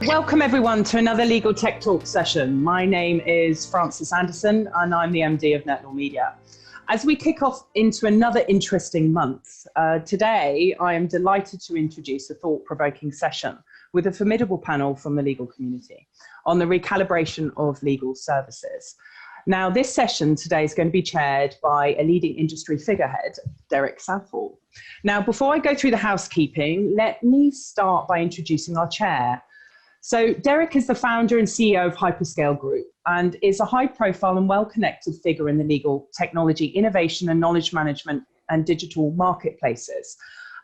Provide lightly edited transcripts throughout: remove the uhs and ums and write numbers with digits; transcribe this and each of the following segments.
Welcome everyone to another Legal Tech Talk session. My name is Frances Anderson and I'm the MD of NetLaw Media. As we kick off into another interesting month, today I am delighted to introduce a thought-provoking session with a formidable panel from the legal community on the recalibration of legal services. Now, this session today is going to be chaired by a leading industry figurehead, Derek Southall. Now, before I go through the housekeeping, let me start by introducing our chair. So Derek is the founder and CEO of Hyperscale Group and is a high-profile and well-connected figure in the legal technology, innovation and knowledge management and digital marketplaces,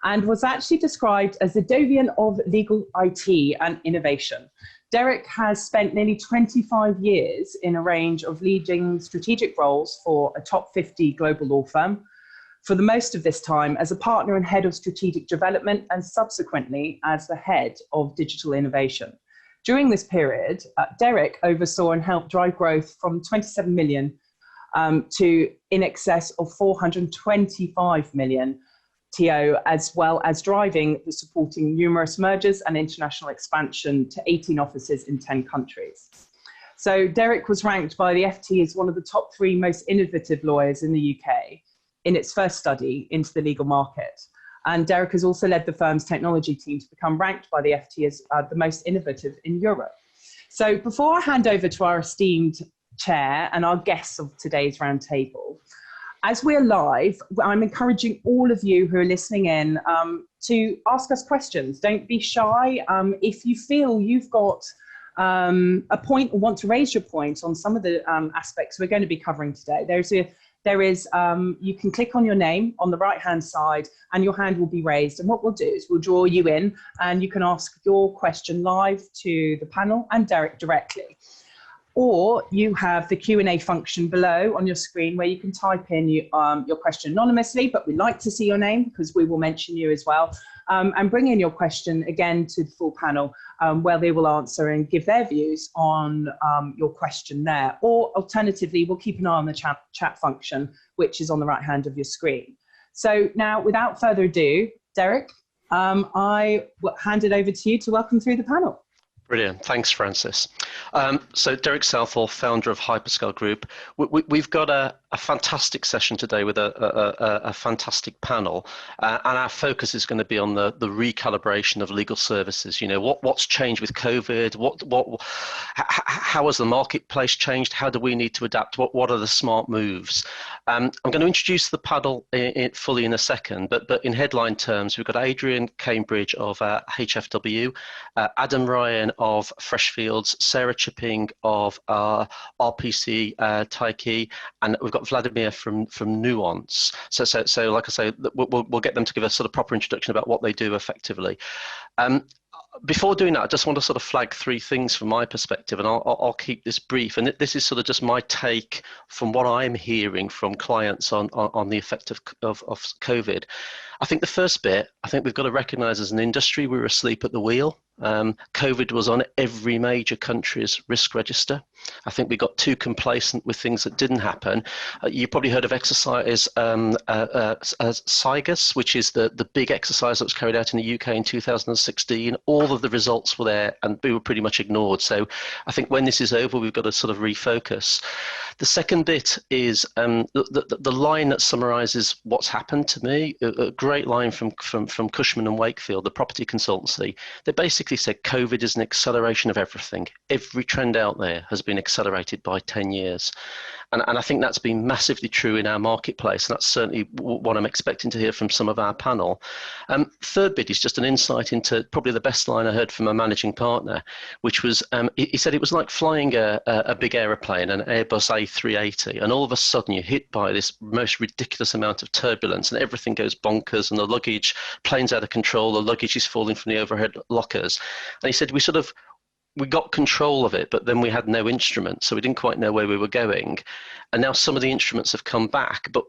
and was actually described as the Dovian of legal IT and innovation. Derek has spent nearly 25 years in a range of leading strategic roles for a top 50 global law firm, for the most of this time as a partner and head of strategic development and subsequently as the head of digital innovation. During this period, Derek oversaw and helped drive growth from 27 million to in excess of 425 million TO, as well as driving the supporting numerous mergers and international expansion to 18 offices in 10 countries. So Derek was ranked by the FT as one of the top 3 most innovative lawyers in the UK in its first study into the legal market. And Derek has also led the firm's technology team to become ranked by the FT as the most innovative in Europe. So before I hand over to our esteemed chair and our guests of today's roundtable, as we're live, I'm encouraging all of you who are listening in to ask us questions. Don't be shy. If you feel you've got a point or want to raise your point on some of the aspects we're going to be covering today, you can click on your name on the right-hand side and your hand will be raised. And what we'll do is we'll draw you in and you can ask your question live to the panel and Derek directly. Or you have the Q&A function below on your screen where you can type in your question anonymously, but we'd like to see your name because we will mention you as well. And bring in your question again to the full panel where they will answer and give their views on your question there. Or alternatively, we'll keep an eye on the chat function, which is on the right hand of your screen. So now, without further ado, Derek, I will hand it over to you to welcome through the panel. Brilliant. Thanks, Francis. So Derek Southall, founder of Hyperscale Group. We've got a fantastic session today with a fantastic panel, and our focus is going to be on the recalibration of legal services. You know, what's changed with COVID? How has the marketplace changed? How do we need to adapt? What are the smart moves? I'm going to introduce the panel fully in a second, but in headline terms, we've got Adrian Cambridge of HFW, Adam Ryan of Freshfields, Sarah Chipping of RPC Tyche, and we've got Vladimir from Nuance. So like I say, we'll get them to give a sort of proper introduction about what they do effectively. Before doing that, I just want to sort of flag 3 things from my perspective, and I'll keep this brief. And this is sort of just my take from what I'm hearing from clients on the effect of COVID. I think the first bit, I think we've got to recognise as an industry, we were asleep at the wheel. COVID was on every major country's risk register. I think we got too complacent with things that didn't happen. You probably heard of exercise SIGUS, which is the big exercise that was carried out in the UK in 2016. All of the results were there and we were pretty much ignored. So I think when this is over, we've got to sort of refocus. The second bit is the line that summarises what's happened to me, a great line from Cushman and Wakefield, the property consultancy. They basically said COVID is an acceleration of everything. Every trend out there has been accelerated by 10 years. And I think that's been massively true in our marketplace. And that's certainly what I'm expecting to hear from some of our panel. Third bit is just an insight into probably the best line I heard from a managing partner, which was, he said it was like flying a big aeroplane, an Airbus A380, and all of a sudden you're hit by this most ridiculous amount of turbulence and everything goes bonkers and the luggage, plane's out of control, the luggage is falling from the overhead lockers. And he said we sort of we got control of it, but then we had no instrument, so we didn't quite know where we were going. And now some of the instruments have come back, but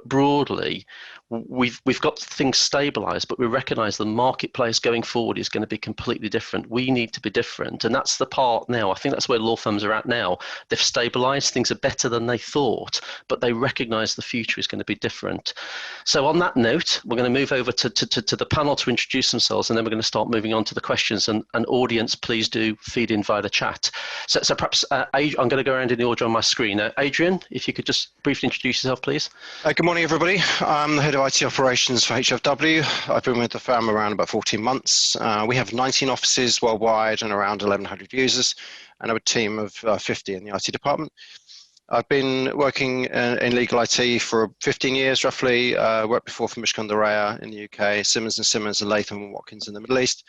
broadly, we've got things stabilized, but we recognize the marketplace going forward is going to be completely different. We need to be different, and that's the part now. I think that's where law firms are at now. They've stabilized, things are better than they thought, but they recognize the future is going to be different. So on that note, we're going to move over to the panel to introduce themselves, and then we're going to start moving on to the questions. And audience, please do feed in via the chat. So perhaps I'm going to go around in the order on my screen. Adrian, if you could just briefly introduce yourself, please. Good morning, everybody. I'm the head of IT operations for HFW. I've been with the firm around about 14 months. We have 19 offices worldwide and around 1,100 users, and I have a team of 50 in the IT department. I've been working in legal IT for 15 years, roughly. Worked before for Mishcon de Reya in the UK, Simmons & Simmons and Latham & Watkins in the Middle East.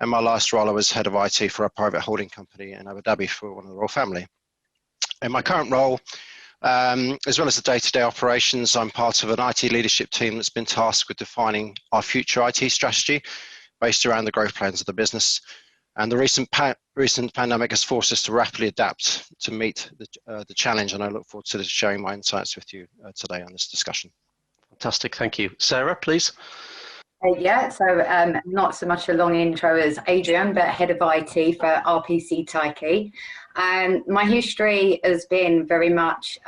And my last role, I was head of IT for a private holding company in Abu Dhabi for one of the royal family. In my current role, as well as the day-to-day operations, I'm part of an IT leadership team that's been tasked with defining our future IT strategy based around the growth plans of the business. And the recent pandemic has forced us to rapidly adapt to meet the challenge, and I look forward to sharing my insights with you today on this discussion. Fantastic, thank you. Sarah, please. Yeah, so not so much a long intro as Adrian, but head of IT for RPC Tyche. My history has been very much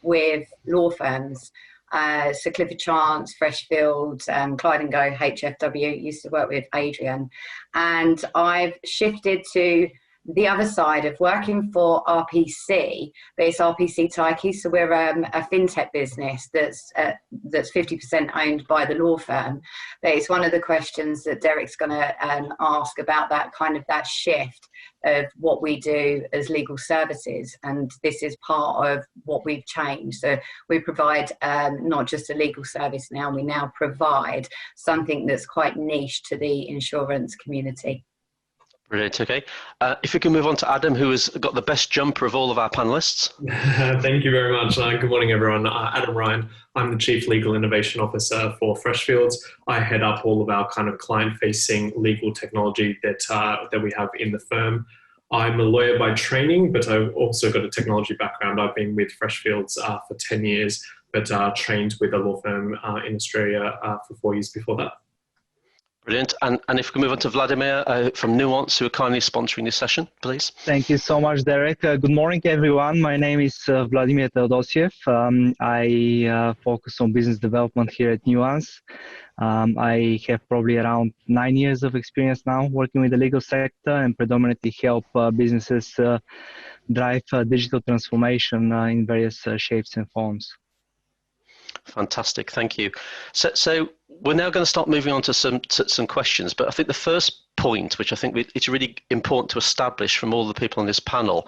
with law firms. So Clifford Chance, Freshfields, Clyde & Go, HFW, used to work with Adrian. And I've shifted to the other side of working for RPC, but it's RPC Tyche, so we're a fintech business that's 50% owned by the law firm. But it's one of the questions that Derek's going to ask about that shift of what we do as legal services, and this is part of what we've changed. So we provide not just a legal service now, we now provide something that's quite niche to the insurance community. Brilliant, okay. If we can move on to Adam, who has got the best jumper of all of our panelists. Thank you very much. Good morning, everyone. Adam Ryan. I'm the Chief Legal Innovation Officer for Freshfields. I head up all of our kind of client-facing legal technology that we have in the firm. I'm a lawyer by training, but I've also got a technology background. I've been with Freshfields for 10 years, but trained with a law firm in Australia for 4 years before that. Brilliant. And if we can move on to Vladimir from Nuance, who are kindly sponsoring this session, please. Thank you so much, Derek. Good morning, everyone. My name is Vladimir Teodosiev. I focus on business development here at Nuance. I have probably around 9 years of experience now working with the legal sector and predominantly help businesses drive digital transformation in various shapes and forms. Fantastic, thank you. So we're now going to start moving on to some questions, but I think the first point, which I think it's really important to establish from all the people on this panel,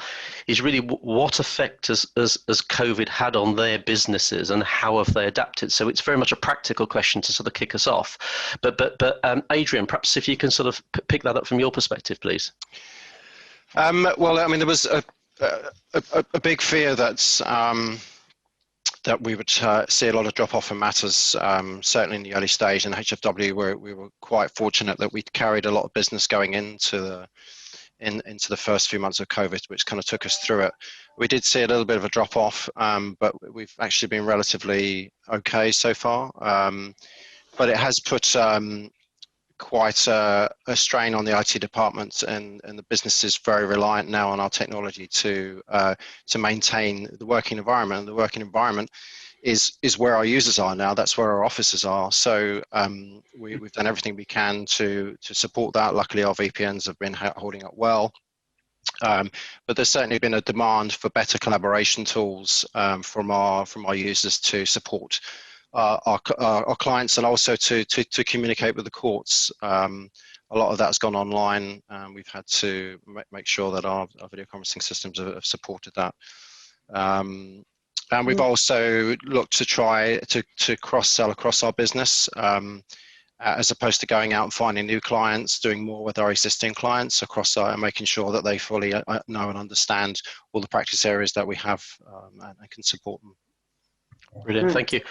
is really what effect has COVID had on their businesses and how have they adapted? So it's very much a practical question to sort of kick us off. But Adrian, perhaps if you can sort of pick that up from your perspective, please. Well, I mean, there was a big fear that we would see a lot of drop-off in matters, certainly in the early stage. In HFW, we were quite fortunate that we carried a lot of business going into the first few months of COVID, which kind of took us through it. We did see a little bit of a drop-off, but we've actually been relatively okay so far. But it has put quite a strain on the IT department, and the business is very reliant now on our technology to maintain the working environment. And the working environment is where our users are now. That's where our offices are. So we've done everything we can to support that. Luckily, our VPNs have been holding up well. But there's certainly been a demand for better collaboration tools from our users to support our clients, and also to communicate with the courts. A lot of that's gone online, and we've had to make sure that our video conferencing systems have supported that. And we've also looked to try to cross-sell across our business, as opposed to going out and finding new clients, doing more with our existing clients across and making sure that they fully know and understand all the practice areas that we have and can support them. Brilliant, thank you.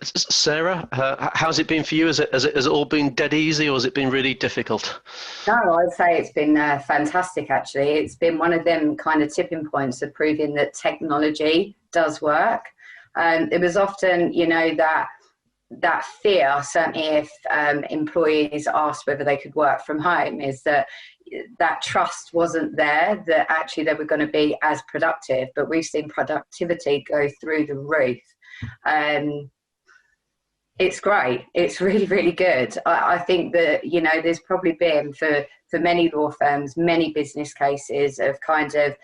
Sarah, how's it been for you? Has it all been dead easy, or has it been really difficult? No, I'd say it's been fantastic, actually. It's been one of them kind of tipping points of proving that technology does work. It was often, you know, that fear, certainly if employees asked whether they could work from home, is that trust wasn't there, that actually they were going to be as productive. But we've seen productivity go through the roof. It's great. It's really, really good. I think that, you know, there's probably been for many law firms, many business cases of kind of,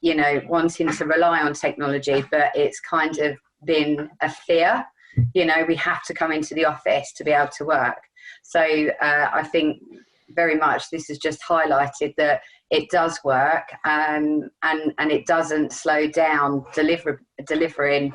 you know, wanting to rely on technology, but it's kind of been a fear. You know, we have to come into the office to be able to work. So I think very much this has just highlighted that it does work, and it doesn't slow down delivering.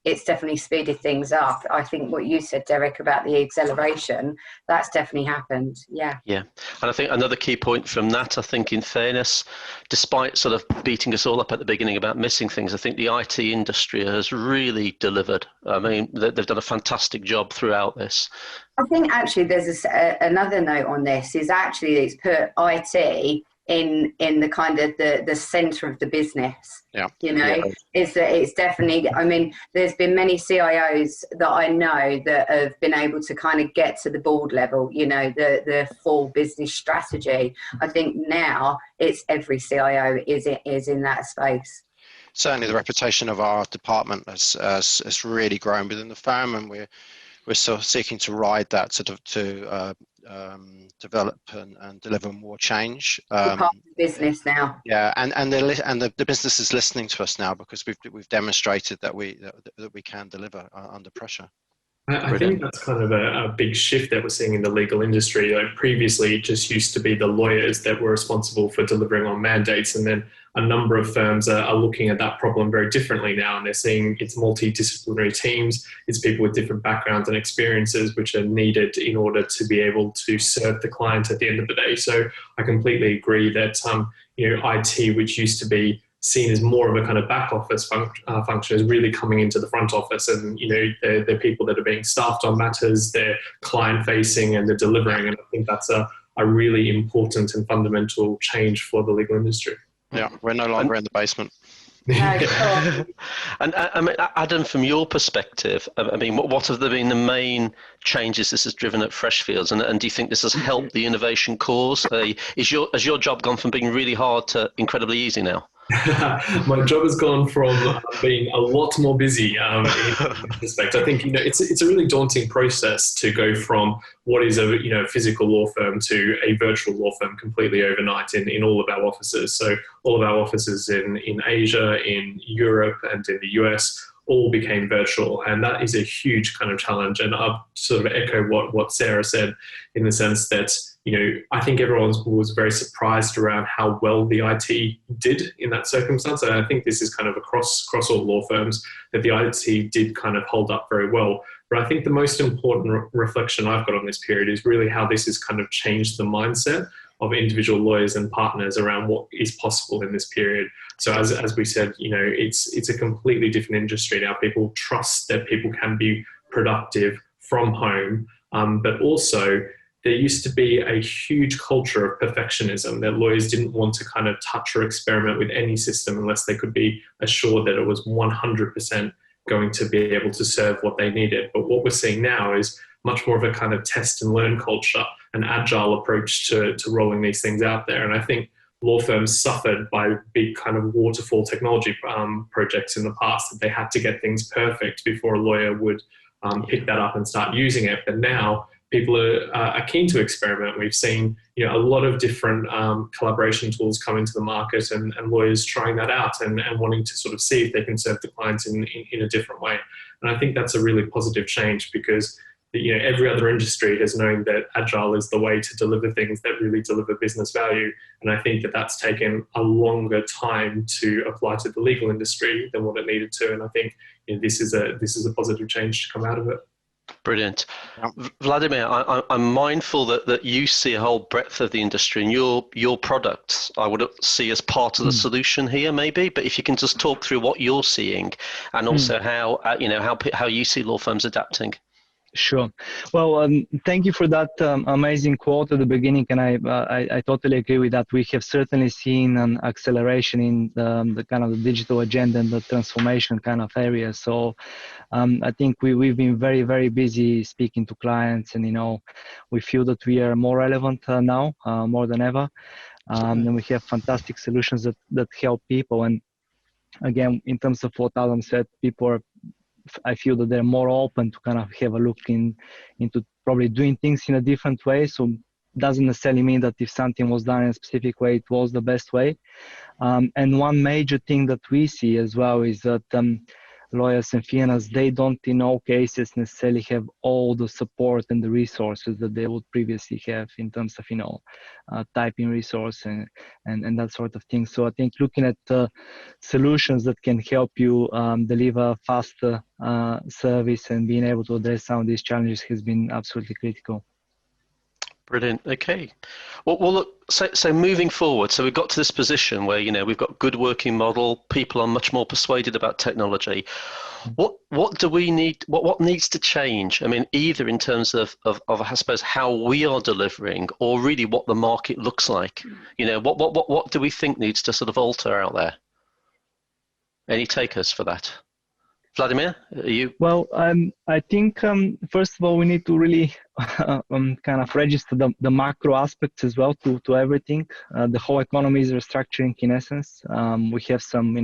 It's definitely speeded things up. I think what you said, Derek, about the acceleration, that's definitely happened. Yeah. Yeah. And I think another key point from that, I think in fairness, despite sort of beating us all up at the beginning about missing things, I think the IT industry has really delivered. I mean, they've done a fantastic job throughout this. I think actually there's another note on this, is actually it's put IT in the kind of the center of the business. Yeah. You know, yeah. is that it's definitely, I mean, there's been many CIOs that I know that have been able to kind of get to the board level, you know, the full business strategy. I think now it's every CIO is in that space. Certainly the reputation of our department has really grown within the firm, and we're still seeking to ride that sort of to develop and deliver more change. Part of the business now. Yeah, and the business is listening to us now, because we've demonstrated that we can deliver under pressure. I think that's kind of a big shift that we're seeing in the legal industry. Like previously, it just used to be the lawyers that were responsible for delivering on mandates, and then a number of firms are looking at that problem very differently now, and they're seeing it's multidisciplinary teams, it's people with different backgrounds and experiences which are needed in order to be able to serve the client at the end of the day. So I completely agree that you know, IT, which used to be seen as more of a kind of back office function, is really coming into the front office, and you know, they're people that are being staffed on matters, they're client facing, and they're delivering. And I think that's a really important and fundamental change for the legal industry. Yeah, we're no longer in the basement. And I mean, Adam, from your perspective, I mean, what have been the main changes this has driven at Freshfields, and do you think this has helped the innovation cause? Has your job gone from being really hard to incredibly easy now? My job has gone from being a lot more busy in this respect. I think, you know, it's a really daunting process to go from what is a, you know, physical law firm to a virtual law firm completely overnight in all of our offices. So all of our offices in Asia, in Europe, and in the US all became virtual, and that is a huge kind of challenge. And I'll sort of echo what Sarah said, in the sense that, you know, I think everyone was very surprised around how well the IT did in that circumstance. And I think this is kind of across all law firms, that the IT did kind of hold up very well. But I think the most important reflection I've got on this period is really how this has kind of changed the mindset of individual lawyers and partners around what is possible in this period. So as we said, you know, it's a completely different industry now. People trust that people can be productive from home, but also there used to be a huge culture of perfectionism, that lawyers didn't want to kind of touch or experiment with any system unless they could be assured that it was 100% going to be able to serve what they needed. But what we're seeing now is much more of a kind of test and learn culture, an agile approach to rolling these things out there. And I think law firms suffered by big kind of waterfall technology projects in the past, that they had to get things perfect before a lawyer would pick that up and start using it. But now people are keen to experiment. We've seen, you know, a lot of different collaboration tools come into the market, and lawyers trying that out and wanting to sort of see if they can serve the clients in a different way. And I think that's a really positive change, because, you know, every other industry has known that agile is the way to deliver things that really deliver business value. And I think that that's taken a longer time to apply to the legal industry than what it needed to. And I think, you know, this is a positive change to come out of it. Brilliant. Yeah. Vladimir, I'm mindful that you see a whole breadth of the industry, and your products I would see as part of the solution here, maybe. But if you can just talk through what you're seeing, and also how how you see law firms adapting. Sure. Well, thank you for that amazing quote at the beginning, and I totally agree with that. We have certainly seen an acceleration in the kind of the digital agenda and the transformation kind of area. So I think we've been very, very busy speaking to clients, and we feel that we are more relevant now, more than ever, and we have fantastic solutions that help people. And again, in terms of what Adam said, I feel that they're more open to kind of have a look into probably doing things in a different way. So doesn't necessarily mean that if something was done in a specific way, it was the best way. And one major thing that we see as well is that lawyers and fee earners, they don't in all cases necessarily have all the support and the resources that they would previously have in terms of typing resource and that sort of thing. So I think looking at solutions that can help you deliver faster service and being able to address some of these challenges has been absolutely critical. Brilliant. Okay. Well, look. So moving forward, so we've got to this position where we've got good working model. People are much more persuaded about technology. What do we need? What needs to change? I mean, either in terms of I suppose how we are delivering, or really what the market looks like. What do we think needs to sort of alter out there? Any takers for that? Vladimir, are you? Well, I think first of all we need to really kind of register the macro aspects as well to everything. The whole economy is restructuring in essence. We have some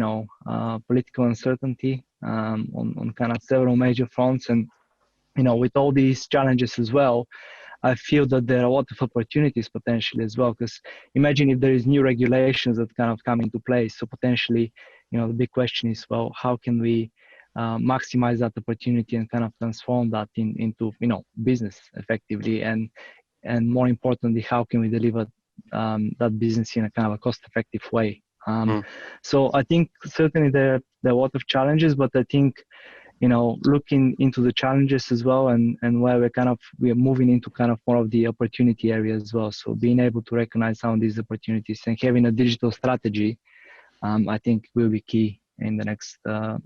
political uncertainty on kind of several major fronts, and with all these challenges as well, I feel that there are a lot of opportunities potentially as well. Because imagine if there is new regulations that kind of come into place. So potentially, the big question is, well, how can we maximize that opportunity and kind of transform that into business effectively, and more importantly, how can we deliver that business in a kind of a cost-effective way? So I think certainly there are a lot of challenges, but I think looking into the challenges as well, and where we are moving into kind of more of the opportunity area as well. So being able to recognize some of these opportunities and having a digital strategy, I think will be key in the next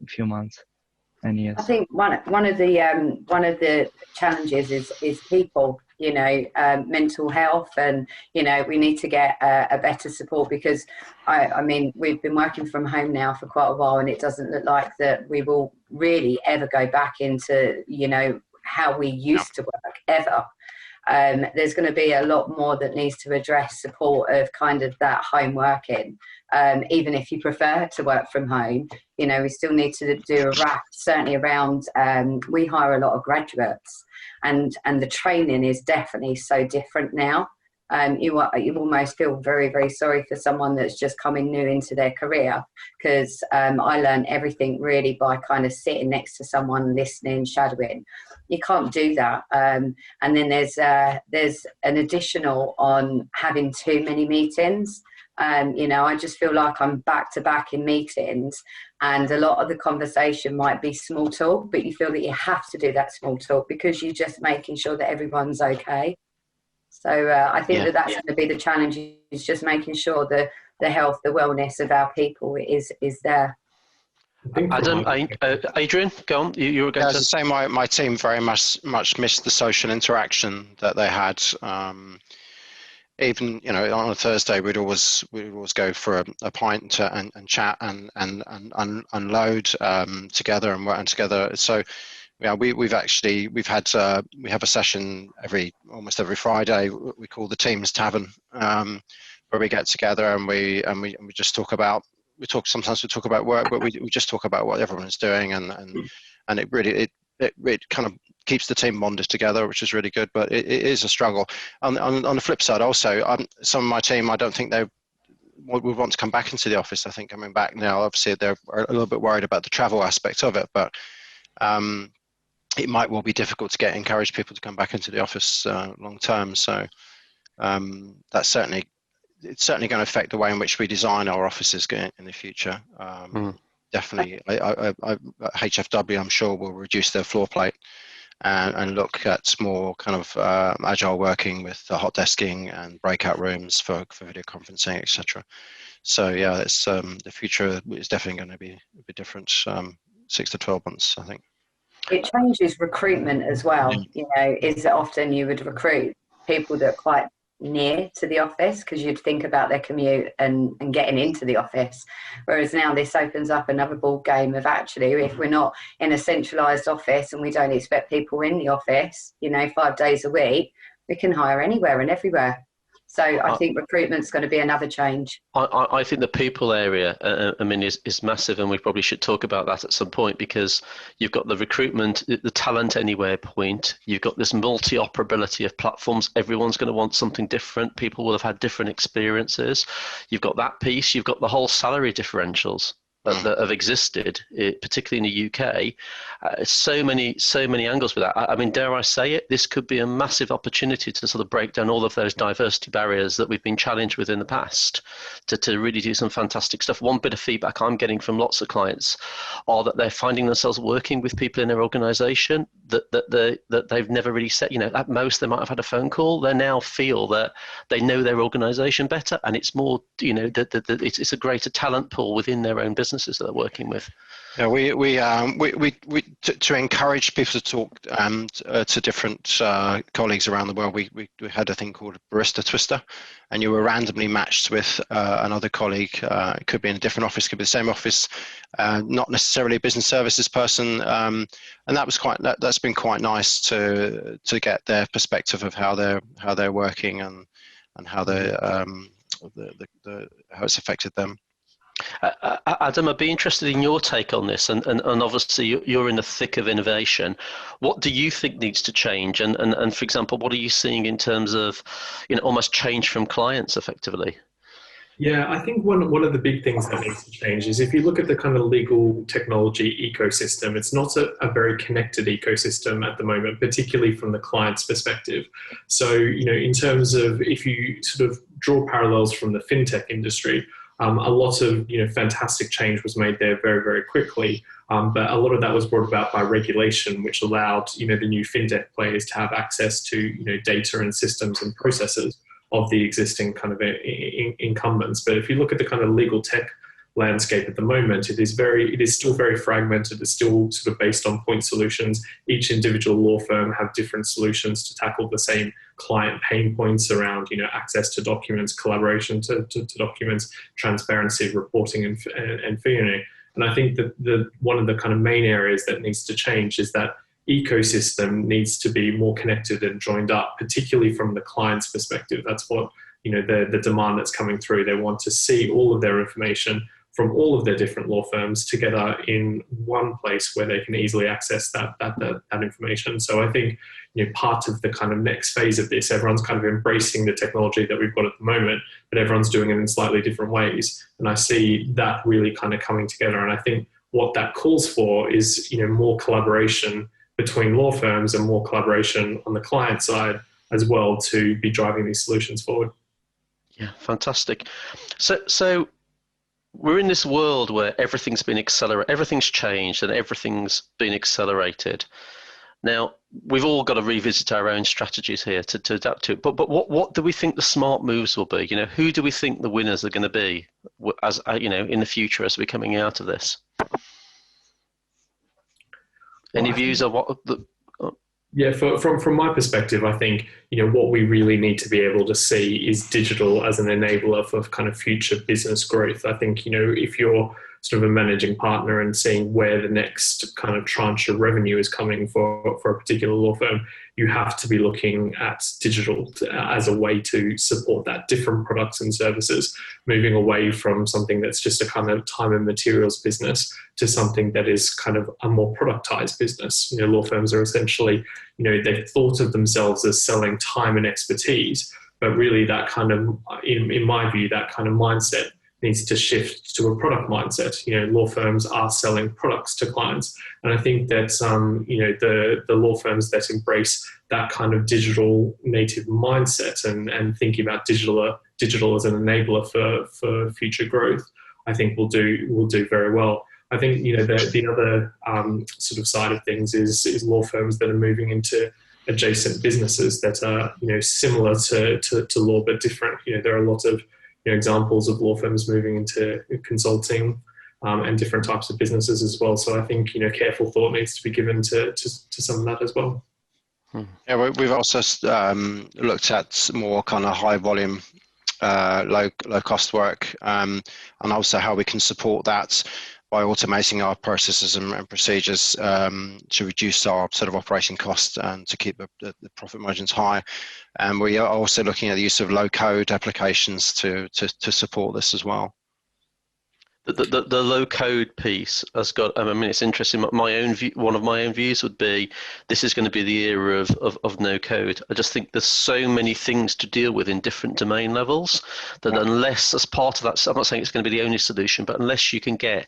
few months. I think one of the challenges is people, mental health, and we need to get a better support, because I mean we've been working from home now for quite a while, and it doesn't look like that we will really ever go back into how we used to work ever. There's going to be a lot more that needs to address support of kind of that home working. Even if you prefer to work from home, we still need to do a wrap, certainly around, we hire a lot of graduates, and the training is definitely so different now. You almost feel very, very sorry for someone that's just coming new into their career, because I learned everything really by kind of sitting next to someone, listening, shadowing. You can't do that. And then there's an additional on having too many meetings. I just feel like I'm back to back in meetings, and a lot of the conversation might be small talk, but you feel that you have to do that small talk because you're just making sure that everyone's okay. So I think that's going to be the challenge, is just making sure that the health, the wellness of our people is there. Adam, Adrian, go on. You were going to say my team very much missed the social interaction that they had. Even on a Thursday, we'd always go for a pint and chat and unload together and work together. So we have a session almost every Friday. We call the Teams Tavern, where we get together and we just talk about. Sometimes we talk about work, but we just talk about what everyone's doing, and it really kind of keeps the team bonded together, which is really good. But it is a struggle. On the flip side, also, some of my team, I don't think they would want to come back into the office. I think coming back now, obviously they're a little bit worried about the travel aspect of it, but it might well be difficult to encourage people to come back into the office long term. So that's certainly going to affect the way in which we design our offices in the future. Definitely, HFW, I'm sure, will reduce their floor plate and look at more kind of agile working with hot desking and breakout rooms for video conferencing, etc. So yeah, it's the future is definitely going to be a bit different. 6 to 12 months, I think. It changes recruitment as well. You know, is that often you would recruit people that are quite near to the office because you'd think about their commute and getting into the office. Whereas now this opens up another ball game of actually, if we're not in a centralised office and we don't expect people in the office, you know, 5 days a week, we can hire anywhere and everywhere. So I think recruitment's going to be another change. I think the people area, I mean, is massive, and we probably should talk about that at some point, because you've got the recruitment, the talent anywhere point. You've got this multi-operability of platforms. Everyone's going to want something different. People will have had different experiences. You've got that piece. You've got the whole salary differentials that have existed, particularly in the UK. So many angles with that. I mean, dare I say it, this could be a massive opportunity to sort of break down all of those diversity barriers that we've been challenged with in the past, to really do some fantastic stuff. One bit of feedback I'm getting from lots of clients are that they're finding themselves working with people in their organisation that they've never really set. You know, at most they might have had a phone call. They now feel that they know their organisation better, and it's more, you know, it's a greater talent pool within their own businesses that they're working with. Yeah, we to encourage people to talk to different colleagues around the world. We had a thing called Barista Twister, and you were randomly matched with another colleague. It could be in a different office, could be the same office, not necessarily a business services person, and that's been quite nice to get their perspective of how they're working and how how it's affected them. Adam, I'd be interested in your take on this, and obviously you're in the thick of innovation. What do you think needs to change? And for example, what are you seeing in terms of, you know, almost change from clients effectively? Yeah, I think one of the big things that needs to change is if you look at the kind of legal technology ecosystem, it's not a very connected ecosystem at the moment, particularly from the client's perspective. So, you know, in terms of if you sort of draw parallels from the fintech industry, a lot of, you know, fantastic change was made there very, very quickly. But a lot of that was brought about by regulation, which allowed, you know, the new fintech players to have access to, you know, data and systems and processes of the existing kind of incumbents. But if you look at the kind of legal tech landscape at the moment, it is still very fragmented. It's still sort of based on point solutions. Each individual law firm have different solutions to tackle the same client pain points around, you know, access to documents, collaboration to documents, transparency, reporting, and fee-earning. And I think that one of the kind of main areas that needs to change is that ecosystem needs to be more connected and joined up, particularly from the client's perspective. That's what, you know, the demand that's coming through. They want to see all of their information from all of their different law firms together in one place where they can easily access that information. So I think, you know, part of the kind of next phase of this, everyone's kind of embracing the technology that we've got at the moment, but everyone's doing it in slightly different ways. And I see that really kind of coming together. And I think what that calls for is, you know, more collaboration between law firms and more collaboration on the client side as well to be driving these solutions forward. Yeah, fantastic. So we're in this world where everything's been accelerated, everything's changed and everything's been accelerated. Now, we've all got to revisit our own strategies here to adapt to it. But what do we think the smart moves will be? You know, who do we think the winners are going to be, as you know, in the future as we're coming out of this? Any views on what the? Yeah, from my perspective, I think, you know, what we really need to be able to see is digital as an enabler for kind of future business growth. I think, you know, if you're sort of a managing partner and seeing where the next kind of tranche of revenue is coming for a particular law firm, you have to be looking at digital as a way to support that, different products and services, moving away from something that's just a kind of time and materials business to something that is kind of a more productized business. You know, law firms are essentially, you know, they've thought of themselves as selling time and expertise, but really that kind of, in my view, that kind of mindset needs to shift to a product mindset. You know, law firms are selling products to clients. And I think that, you know, the law firms that embrace that kind of digital native mindset and thinking about digital as an enabler for future growth, I think will do very well. I think, the other sort of side of things is law firms that are moving into adjacent businesses that are, similar to law but different. There are a lot of examples of law firms moving into consulting and different types of businesses as well. So I think careful thought needs to be given to some of that as well. Yeah, we've also looked at more kind of high volume, low cost work, and also how we can support that by automating our processes and procedures to reduce our sort of operating costs and to keep the profit margins high. And we are also looking at the use of low code applications to support this as well. The low code piece has got, I mean, it's interesting. My own view, one of my own views would be this is going to be the era of no code. I just think there's so many things to deal with in different domain levels that unless, as part of that, I'm not saying it's going to be the only solution, but unless you can get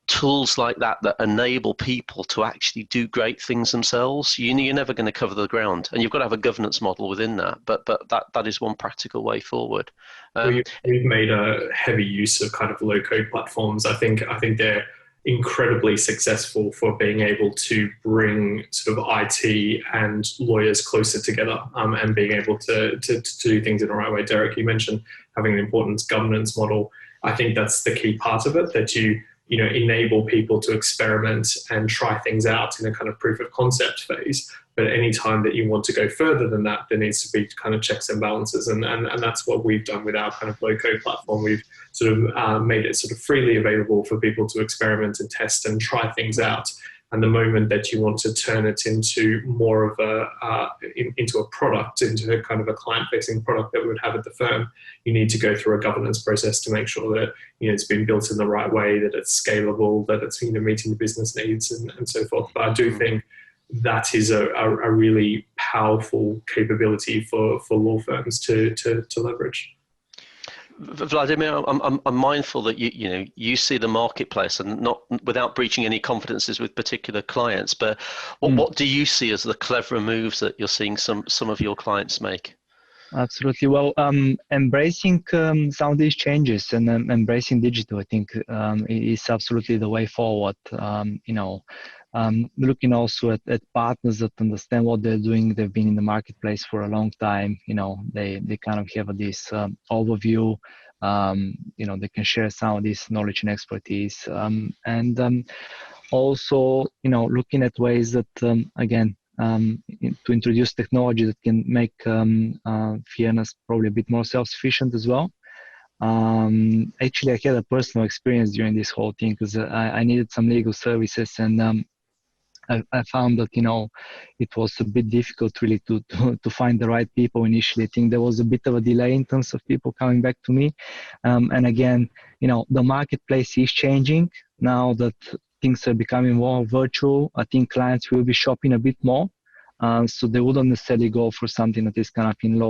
tools like that enable people to actually do great things themselves, you're never going to cover the ground, and you've got to have a governance model within that. But that is one practical way forward. We've made a heavy use of kind of low code platforms. I think they're incredibly successful for being able to bring sort of IT and lawyers closer together, and being able to do things in the right way. Derek, you mentioned having an important governance model. I think that's the key part of it, that you enable people to experiment and try things out in a kind of proof of concept phase. But any time that you want to go further than that, there needs to be kind of checks and balances. And that's what we've done with our kind of low code platform. We've sort of made it sort of freely available for people to experiment and test and try things out. And the moment that you want to turn it into more of into a product, into a kind of a client-facing product that we would have at the firm, you need to go through a governance process to make sure that it's been built in the right way, that it's scalable, that it's meeting the business needs, and so forth. But I do think that is a really powerful capability for law firms to leverage. Vladimir, I'm mindful that you see the marketplace, and not without breaching any confidences with particular clients, but what do you see as the cleverer moves that you're seeing some of your clients make? Absolutely. Well, embracing some of these changes and embracing digital, I think, is absolutely the way forward. Looking also at partners that understand what they're doing. They've been in the marketplace for a long time. They kind of have this overview. They can share some of this knowledge and expertise. Also, looking at ways that, again, to introduce technology that can make fairness probably a bit more self-sufficient as well. Actually, I had a personal experience during this whole thing because I needed some legal services, and I found that it was a bit difficult really to find the right people initially. I think there was a bit of a delay in terms of people coming back to me, and again, the marketplace is changing now that things are becoming more virtual. I think clients will be shopping a bit more. So they wouldn't necessarily go for something that is kind of in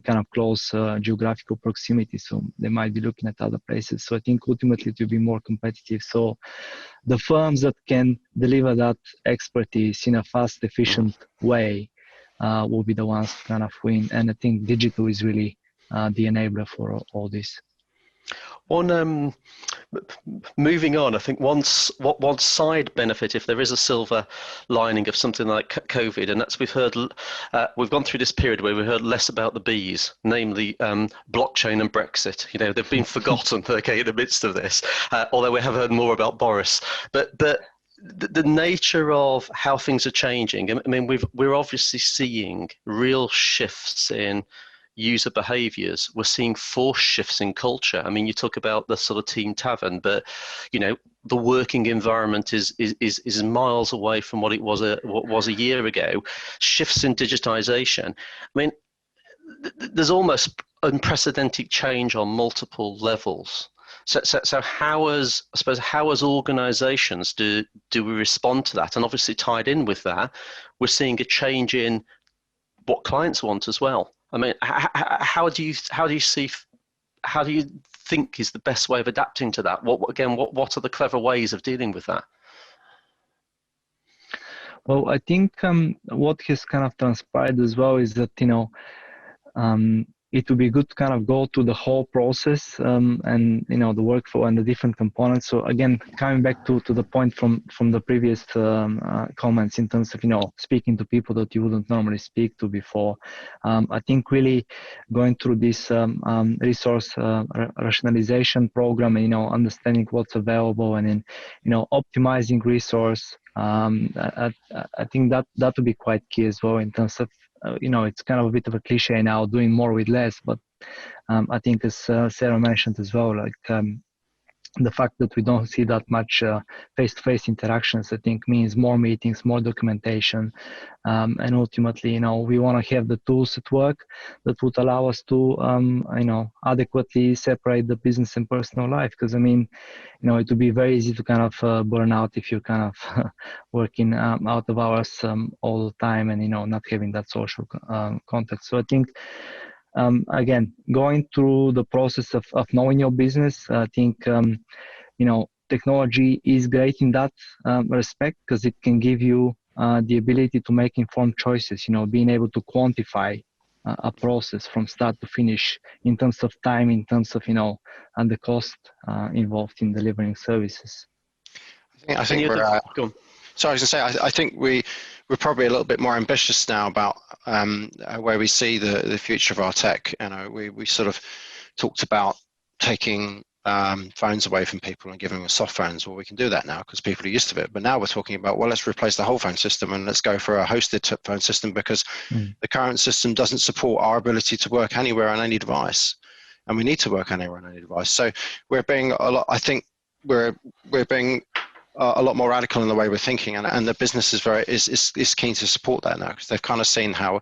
kind of close geographical proximity. So they might be looking at other places. So I think ultimately it will be more competitive. So the firms that can deliver that expertise in a fast, efficient way will be the ones to kind of win. And I think digital is really the enabler for all this. Moving on, I think one side benefit, if there is a silver lining of something like COVID, and that's we've gone through this period where we heard less about the B's, namely blockchain and Brexit. They've been forgotten, okay, in the midst of this, although we have heard more about Boris. But the nature of how things are changing, I mean, we're obviously seeing real shifts in user behaviors. We're seeing forced shifts in culture. I mean, you talk about the sort of team tavern, but the working environment is miles away from what was a year ago. Shifts in digitization. I mean, there's almost unprecedented change on multiple levels. So how as organizations do we respond to that? And obviously tied in with that, we're seeing a change in what clients want as well. I mean, how do you think is the best way of adapting to that? What are the clever ways of dealing with that? Well, I think what has kind of transpired as well is that it would be good to kind of go through the whole process and the workflow and the different components. So again, coming back to the point from the previous comments in terms of speaking to people that you wouldn't normally speak to before, I think really going through this resource rationalization program and understanding what's available and then optimizing resource. I think that would be quite key as well in terms of it's kind of a bit of a cliche now, doing more with less, but I think as Sarah mentioned as well, like the fact that we don't see that much face-to-face interactions, I think means more meetings, more documentation, and ultimately, we want to have the tools at work that would allow us to, adequately separate the business and personal life. Because it would be very easy to kind of burn out if you're kind of working out of hours all the time and not having that social contact. So I think. Again, going through the process of knowing your business, I think, technology is great in that respect because it can give you the ability to make informed choices, being able to quantify a process from start to finish in terms of time, in terms of, and the cost involved in delivering services. I think we're... So I was going to say, I think we're probably a little bit more ambitious now about where we see the future of our tech. We sort of talked about taking phones away from people and giving them soft phones. Well, we can do that now because people are used to it. But now we're talking about, well, let's replace the whole phone system and let's go for a hosted phone system because the current system doesn't support our ability to work anywhere on any device. And we need to work anywhere on any device. So we're being a lot, I think we're being a lot more radical in the way we're thinking, and the business is keen to support that now because they've kind of seen how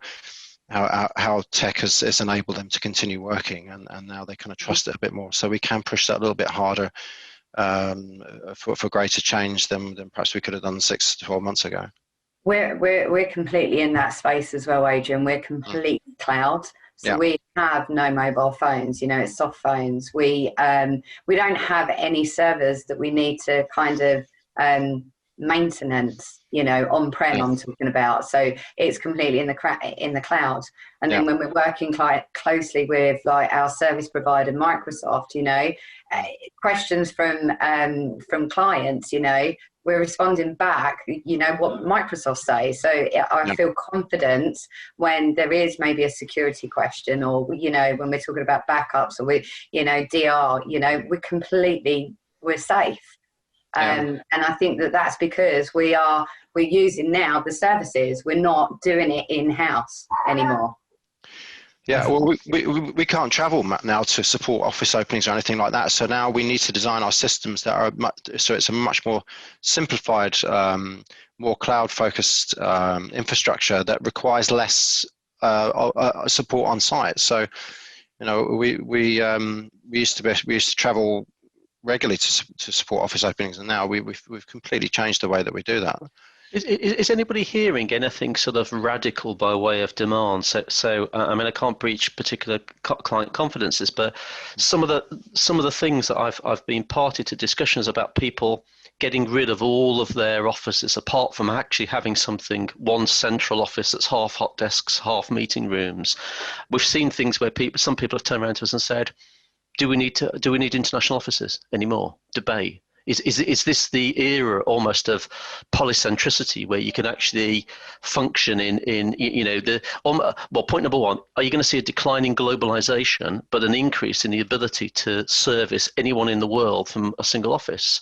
tech has enabled them to continue working, and now they kind of trust it a bit more. So we can push that a little bit harder for greater change than perhaps we could have done 6 to 12 months ago. We're completely in that space as well, Adrian. We're completely cloud. So we have no mobile phones, it's soft phones. We don't have any servers that we need to kind of maintenance, on-prem I'm talking about. So it's completely in the cloud. And then when we're working closely with like our service provider, Microsoft, questions from clients, we're responding back, what Microsoft say. So I feel confident when there is maybe a security question or, when we're talking about backups or DR, we're safe. And I think that because we're using now the services. We're not doing it in-house anymore. Yeah, well, we can't travel now to support office openings or anything like that. So now we need to design our systems that are so it's a much more simplified, more cloud-focused infrastructure that requires less support on site. So, we used to travel regularly to support office openings, and now we've completely changed the way that we do that. Is anybody hearing anything sort of radical by way of demand? So I can't breach particular client confidences, but some of the things that I've been party to discussions about people getting rid of all of their offices, apart from actually having one central office that's half hot desks, half meeting rooms. We've seen things where some people have turned around to us and said, Do we need international offices anymore? Debate. Is this the era almost of polycentricity where you can actually function point number one, are you going to see a decline in globalization but an increase in the ability to service anyone in the world from a single office?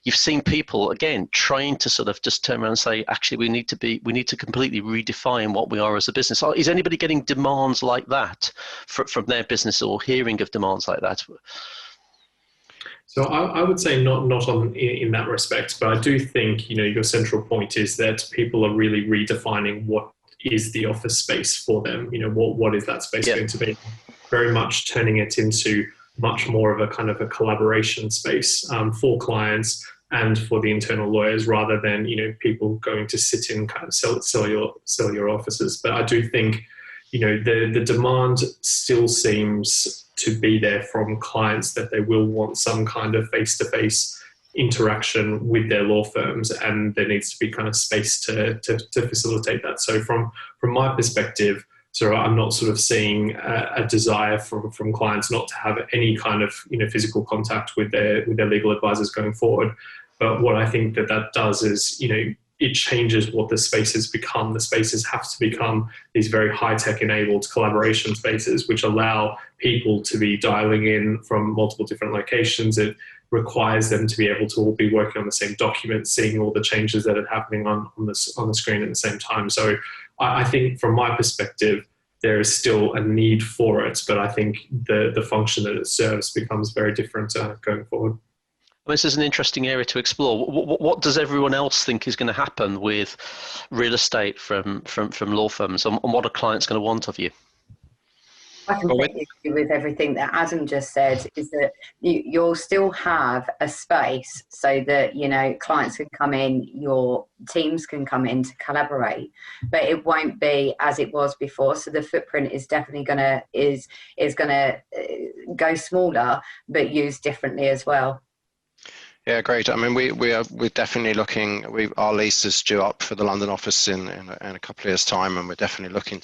You've seen people again trying to sort of just turn around and say, actually we need to completely redefine what we are as a business. Is anybody getting demands like that from their business or hearing of demands like that? So I would say not in that respect, but I do think, your central point is that people are really redefining what is the office space for them. What is that space going to be? Very much turning it into much more of a kind of a collaboration space for clients and for the internal lawyers, rather than, people going to sit in kind of sell your offices. But I do think, the demand still seems to be there from clients that they will want some kind of face-to-face interaction with their law firms, and there needs to be kind of space to facilitate that. So from my perspective, So I'm not sort of seeing a desire from clients not to have any kind of physical contact with their legal advisors going forward. But what I think that does is it changes what the spaces become. The spaces have to become these very high-tech enabled collaboration spaces, which allow people to be dialing in from multiple different locations. It requires them to be able to all be working on the same document, seeing all the changes that are happening on the screen at the same time. So I think from my perspective, there is still a need for it, but I think the function that it serves becomes very different going forward. This is an interesting area to explore. What does everyone else think is going to happen with real estate from law firms, and what are clients going to want of you? I completely agree with everything that Adam just said, is that you'll still have a space so that, clients can come in, your teams can come in to collaborate, but it won't be as it was before. So the footprint is definitely is going to go smaller, but used differently as well. Yeah, great. I mean, we're definitely looking. Our lease is due up for the London office in a couple of years' time, and we're definitely looking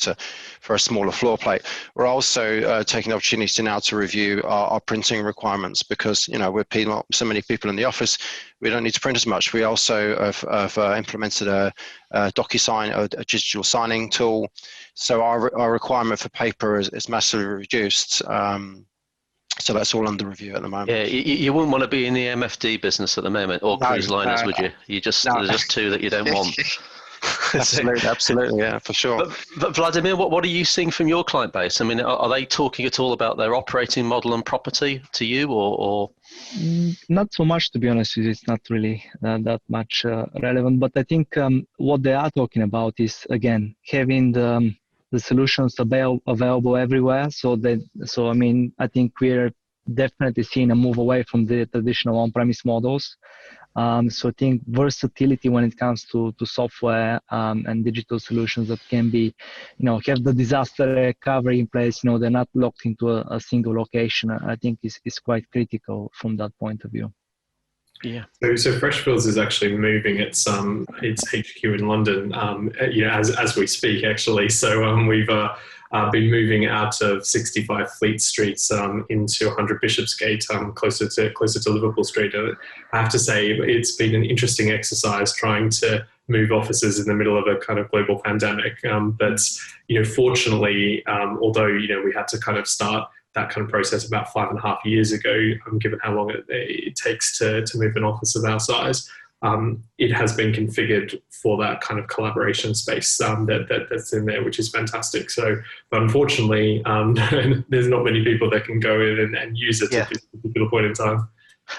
for a smaller floor plate. We're also taking the opportunity now to review our printing requirements, because with so many people in the office, we don't need to print as much. We also have implemented a DocuSign, a digital signing tool, so our requirement for paper is massively reduced. So that's all under review at the moment. Yeah, you wouldn't want to be in the MFD business at the moment, or cruise liners, would you? There's just two that you don't want. Absolutely, yeah, for sure. But Vladimir, what are you seeing from your client base? I mean, are they talking at all about their operating model and property to you, or? Not so much, to be honest with you. It's not really that much relevant. But I think what they are talking about is, again, having the solutions available everywhere. So I mean, I think we're definitely seeing a move away from the traditional on-premise models. So I think versatility when it comes to software and digital solutions that can be, have the disaster recovery in place. They're not locked into a single location. I think is quite critical from that point of view. Yeah. So Freshfields is actually moving its HQ in London, as we speak, actually. So we've been moving out of 65 Fleet Street into 100 Bishopsgate, closer to Liverpool Street. I have to say, it's been an interesting exercise trying to move offices in the middle of a kind of global pandemic. But fortunately, although we had to kind of start that kind of process about 5.5 years ago, given how long it takes to move an office of our size, it has been configured for that kind of collaboration space that's in there, which is fantastic. So, but unfortunately, there's not many people that can go in and use it at this particular point in time.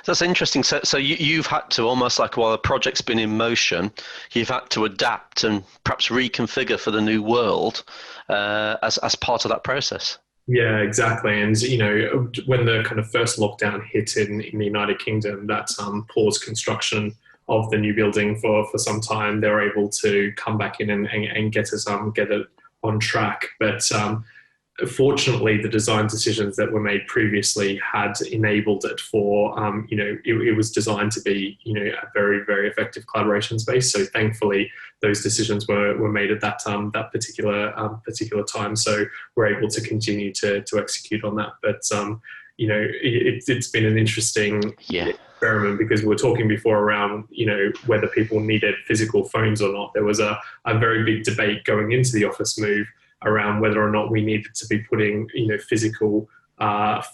That's interesting. So you've had to, almost like while the project's been in motion, you've had to adapt and perhaps reconfigure for the new world as part of that process. Yeah, exactly. And, when the kind of first lockdown hit in the United Kingdom, that paused construction of the new building for some time. They were able to come back in and get it on track. But fortunately, the design decisions that were made previously had enabled it for, it was designed to be, a very, very effective collaboration space. So thankfully, those decisions were made at that particular time. So we're able to continue to execute on that. But, it's been an interesting experiment, because we were talking before around, whether people needed physical phones or not. There was a very big debate going into the office move around whether or not we needed to be putting, physical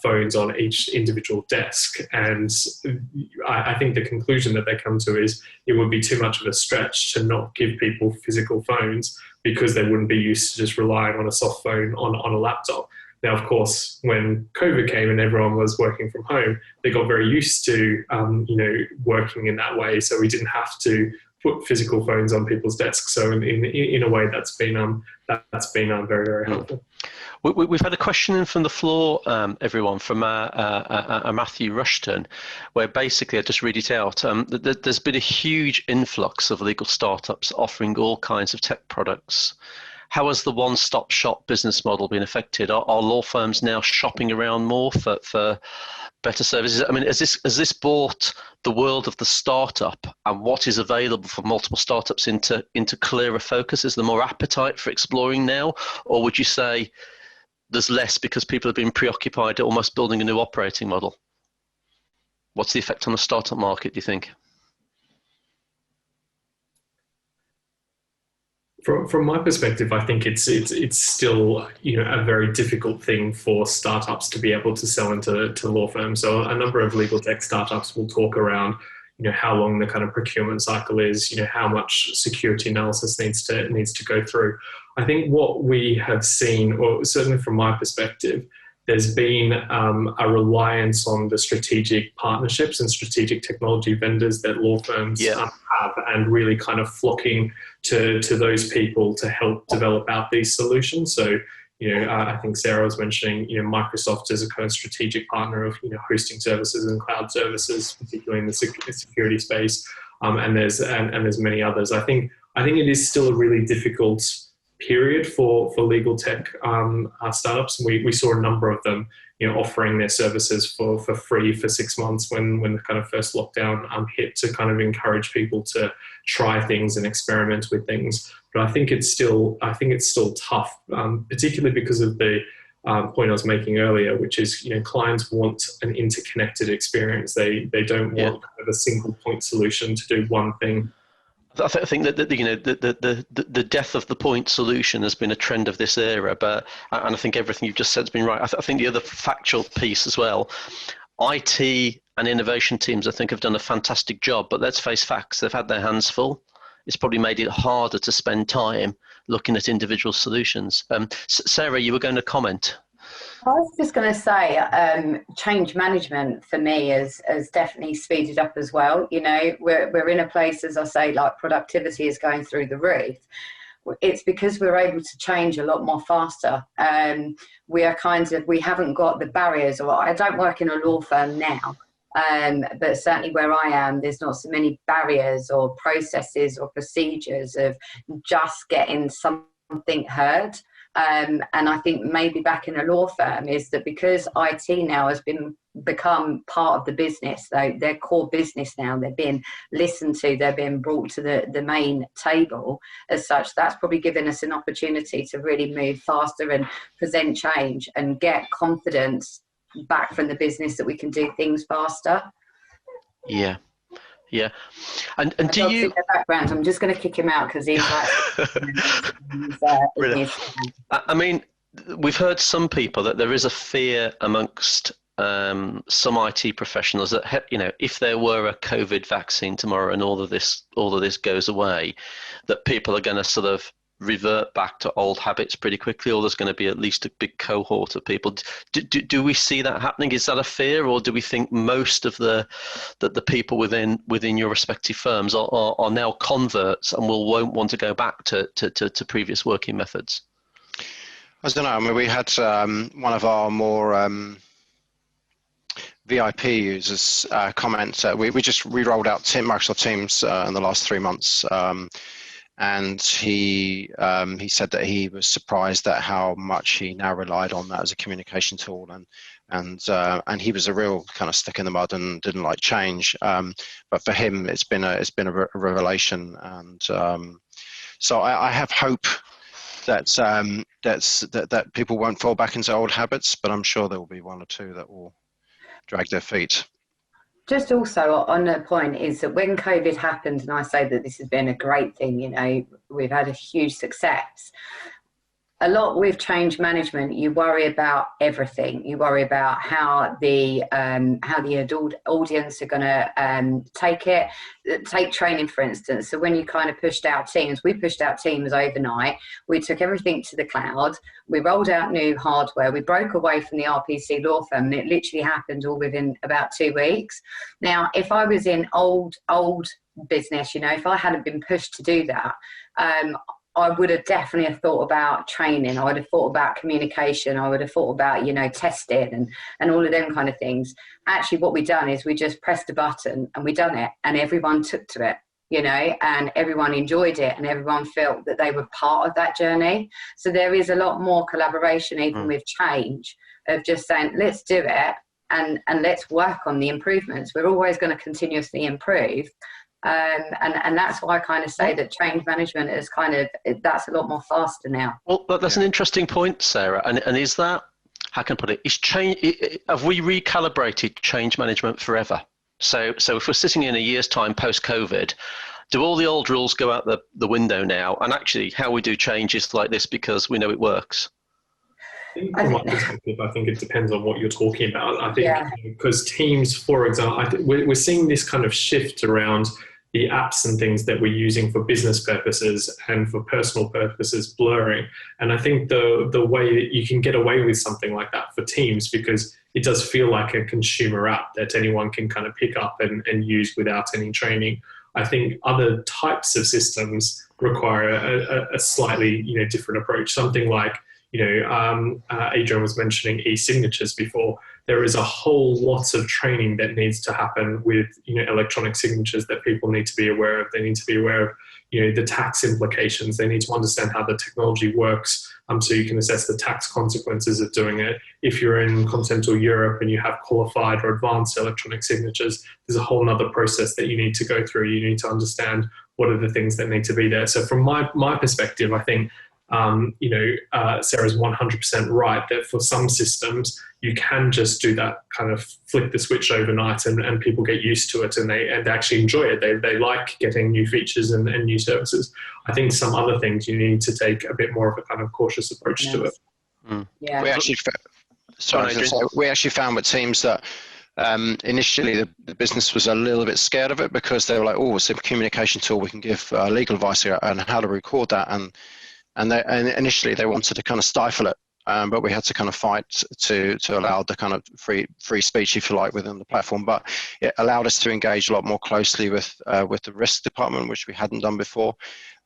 phones on each individual desk. And I think the conclusion that they come to is it would be too much of a stretch to not give people physical phones, because they wouldn't be used to just relying on a soft phone on a laptop. Now, of course, when COVID came and everyone was working from home, they got very used to, working in that way. So we didn't have to put physical phones on people's desks. So in a way, that's been very, very helpful. We've had a question in from the floor, everyone, from a Matthew Rushton, where basically, I'll just read it out. There's been a huge influx of legal startups offering all kinds of tech products. how has the one-stop shop business model been affected? Are law firms now shopping around more for better services? I mean, has this brought the world of the startup and what is available for multiple startups into clearer focus? Is there more appetite for exploring now, or would you say there's less because people have been preoccupied almost building a new operating model? What's the effect on the startup market, do you think? From my perspective, I think it's still, you know, a very difficult thing for startups to be able to sell into law firms. So a number of legal tech startups will talk around, you know, how long the kind of procurement cycle is, you know, how much security analysis needs to go through. I think what we have seen, or certainly from my perspective, there's been a reliance on the strategic partnerships and strategic technology vendors that law firms have, and really kind of flocking to those people to help develop out these solutions. So, you know, I think Sarah was mentioning, you know, Microsoft is a kind of strategic partner of, you know, hosting services and cloud services, particularly in the security space, and there's many others. I think it is still a really difficult period for legal tech startups. We saw a number of them, you know, offering their services for free for 6 months when the kind of first lockdown hit, to kind of encourage people to try things and experiment with things. But I think it's still tough, particularly because of the point I was making earlier, which is, you know, clients want an interconnected experience. They don't want kind of a single point solution to do one thing. I think that the death of the point solution has been a trend of this era, and I think everything you've just said has been right. I think the other factual piece as well, IT and innovation teams, I think, have done a fantastic job, but let's face facts, they've had their hands full. It's probably made it harder to spend time looking at individual solutions. Sarah, you were going to comment. I was just going to say, change management for me has definitely speeded up as well. You know, we're in a place, as I say, like productivity is going through the roof. It's because we're able to change a lot more faster. We haven't got the barriers, or I don't work in a law firm now, but certainly where I am, there's not so many barriers or processes or procedures of just getting something heard. And I think maybe back in a law firm is that because IT now has become part of the business, though their core business now, they're being listened to, they're being brought to the main table as such, that's probably given us an opportunity to really move faster and present change and get confidence back from the business that we can do things faster. Yeah. Yeah, and do you? In the background, I'm just going to kick him out because he's like. I mean, we've heard some people that there is a fear amongst some IT professionals that, you know, if there were a COVID vaccine tomorrow and all of this goes away, that people are going to sort of revert back to old habits pretty quickly, or there's going to be at least a big cohort of people. Do we see that happening? Is that a fear, or do we think most of the people within your respective firms are now converts and won't want to go back to previous working methods? I don't know. I mean, we had one of our more VIP users comment. We rolled out Microsoft Teams in the last 3 months. And he said that he was surprised at how much he now relied on that as a communication tool, and he was a real kind of stick in the mud and didn't like change. But for him, it's been a revelation, and so I have hope that people won't fall back into old habits, but I'm sure there will be one or two that will drag their feet. Just also on the point is that when COVID happened, and I say that this has been a great thing, you know, we've had a huge success. A lot with change management, you worry about everything. You worry about how the audience are going to take it. Take training, for instance. So when you kind of pushed out Teams, we pushed out Teams overnight. We took everything to the cloud. We rolled out new hardware. We broke away from the RPC law firm, and it literally happened all within about 2 weeks. Now, if I was in old business, you know, if I hadn't been pushed to do that, I would have definitely thought about training. I would have thought about communication. I would have thought about, you know, testing and all of them kind of things. Actually, what we done is we just pressed a button and we done it, and everyone took to it. you know, and everyone enjoyed it and everyone felt that they were part of that journey. So there is a lot more collaboration even with change, of just saying, let's do it and let's work on the improvements. We're always going to continuously improve. And that's why I kind of say that change management is kind of, that's a lot more faster now. Well, that's an interesting point, Sarah. And is that, how can I put it, is change, have we recalibrated change management forever? So if we're sitting in a year's time post-COVID, do all the old rules go out the window now? And actually how we do change is like this because we know it works. From my perspective, I think it depends on what you're talking about. I think because teams, for example, we're seeing this kind of shift around the apps and things that we're using for business purposes and for personal purposes blurring. And I think the way that you can get away with something like that for teams, because it does feel like a consumer app that anyone can kind of pick up and use without any training. I think other types of systems require a slightly, you know, different approach. Something like, you know, Adrian was mentioning e-signatures before. There is a whole lot of training that needs to happen with, you know, electronic signatures that people need to be aware of. They need to be aware of, you know, the tax implications. They need to understand how the technology works, so you can assess the tax consequences of doing it. If you're in continental Europe and you have qualified or advanced electronic signatures, there's a whole nother process that you need to go through. You need to understand what are the things that need to be there. So from my perspective, I think, you know, Sarah's 100% right that for some systems you can just do that kind of flick the switch overnight and people get used to it and they actually enjoy it. They like getting new features and new services. I think some other things you need to take a bit more of a kind of cautious approach to it. Yeah. We actually, we actually found with teams that initially the business was a little bit scared of it because they were like, oh, it's a communication tool, we can give legal advice and how to record that. And initially they wanted to kind of stifle it, but we had to kind of fight to allow the kind of free speech, if you like, within the platform. But it allowed us to engage a lot more closely with the risk department, which we hadn't done before,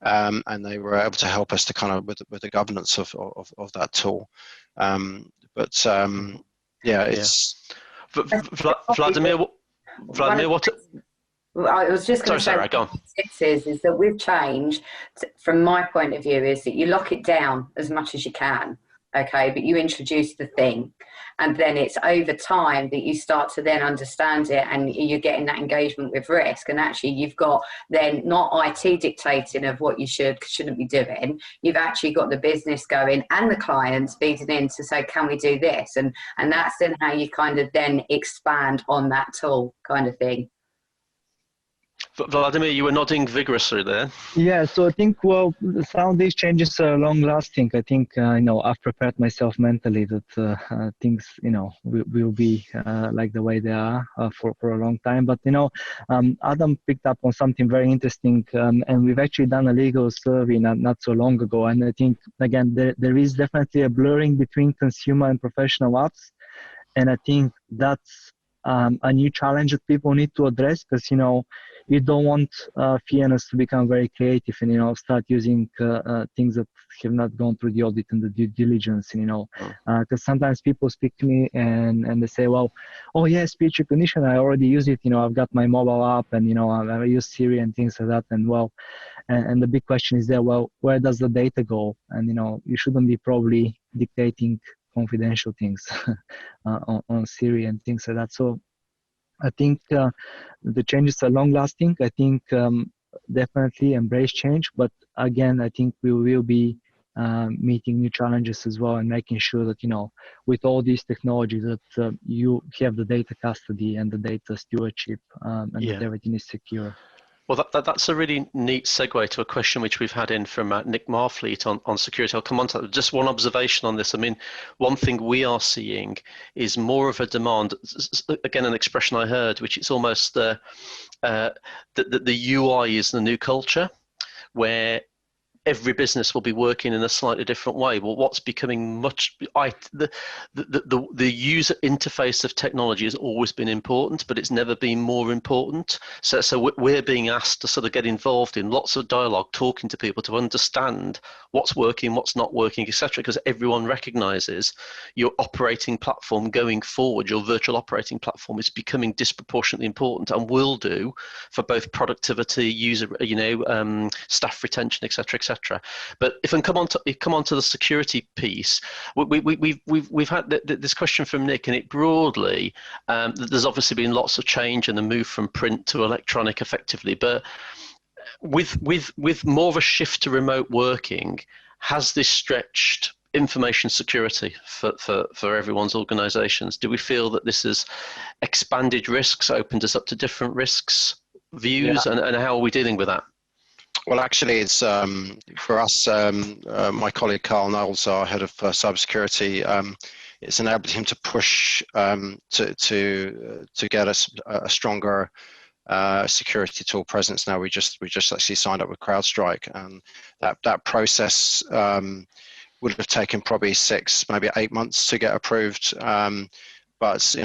and they were able to help us to kind of with the governance of that tool. It's Vladimir, what? I was just going to say, Sorry, go on. is that with change, from my point of view, is that you lock it down as much as you can, okay, but you introduce the thing, and then it's over time that you start to then understand it, and you're getting that engagement with risk, and actually you've got then not IT dictating of what you shouldn't be doing. You've actually got the business going and the clients feeding in to say, can we do this? And that's then how you kind of then expand on that tool kind of thing. Vladimir, you were nodding vigorously there. Yeah, so I think, well, some of these changes are long-lasting. I think, you know, I've prepared myself mentally that things, you know, will be like the way they are for a long time. But, you know, Adam picked up on something very interesting, and we've actually done a legal survey not so long ago. And I think, again, there is definitely a blurring between consumer and professional apps. And I think that's a new challenge that people need to address, because, you know, you don't want fee earners to become very creative and, you know, start using things that have not gone through the audit and the due diligence, and, you know, because sometimes people speak to me and they say, well, oh yeah, speech recognition, I already use it, you know, I've got my mobile app and, you know, I use Siri and things like that. And well, and the big question is there, well, where does the data go? And, you know, you shouldn't be probably dictating confidential things on Siri and things like that. So I think the changes are long lasting. I think definitely embrace change, but again, I think we will be meeting new challenges as well, and making sure that, you know, with all these technologies that you have the data custody and the data stewardship, and that everything is secure. Well, that's a really neat segue to a question which we've had in from Nick Marfleet on security. I'll come on to that. Just one observation on this. I mean, one thing we are seeing is more of a demand, again, an expression I heard, which is almost the UI is the new culture, where every business will be working in a slightly different way. Well, what's becoming the user interface of technology has always been important, but it's never been more important. So we're being asked to sort of get involved in lots of dialogue, talking to people to understand what's working, what's not working, etc. Because everyone recognises your operating platform going forward, your virtual operating platform is becoming disproportionately important and will do for both productivity, user, staff retention, etc., etc. But if I come on to the security piece, we've had this question from Nick, and it broadly, there's obviously been lots of change and the move from print to electronic effectively, but with more of a shift to remote working, has this stretched information security for everyone's organizations? Do we feel that this has expanded risks, opened us up to different risks, views, and how are we dealing with that? Well, actually, it's for us. My colleague Carl Knowles, our head of cybersecurity, it's enabled him to push to get us a stronger security tool presence. Now we just actually signed up with CrowdStrike, and that process would have taken probably 6, maybe 8 months to get approved. But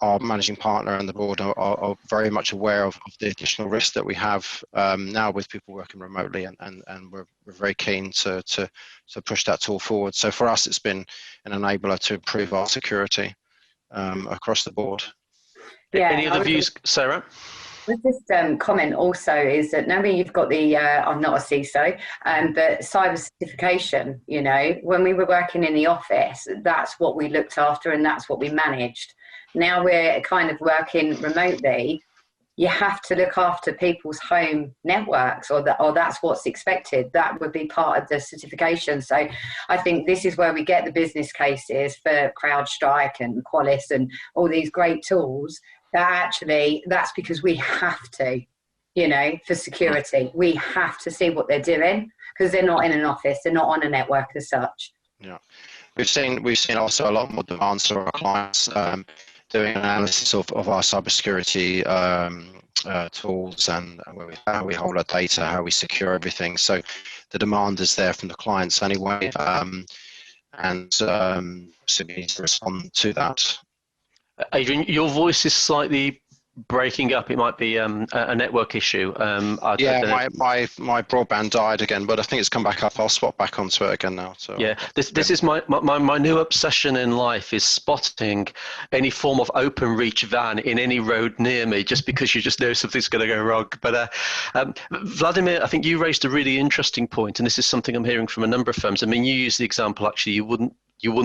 our managing partner and the board are very much aware of the additional risk that we have now with people working remotely, and we're very keen to push that tool forward. So for us, it's been an enabler to improve our security across the board. Yeah, any other views, Sarah? With this comment also is that now you've got the, I'm not a CISO, but cyber certification, when we were working in the office, that's what we looked after and that's what we managed. Now we're kind of working remotely. You have to look after people's home networks, or that's what's expected. That would be part of the certification. So I think this is where we get the business cases for CrowdStrike and Qualys and all these great tools. That's because we have to, for security. We have to see what they're doing because they're not in an office, they're not on a network as such. Yeah, we've seen also a lot more demands from our clients doing analysis of our cybersecurity tools and how we hold our data, how we secure everything. So the demand is there from the clients anyway, so we need to respond to that. Adrian, your voice is slightly breaking up. It might be a network issue. My broadband died again, but I think it's come back up. I'll swap back onto it again now. So yeah, this is my new obsession in life is spotting any form of open reach van in any road near me, just because you just know something's going to go wrong. But Vladimir, I think you raised a really interesting point, and this is something I'm hearing from a number of firms. I mean, you used the example actually. You wouldn't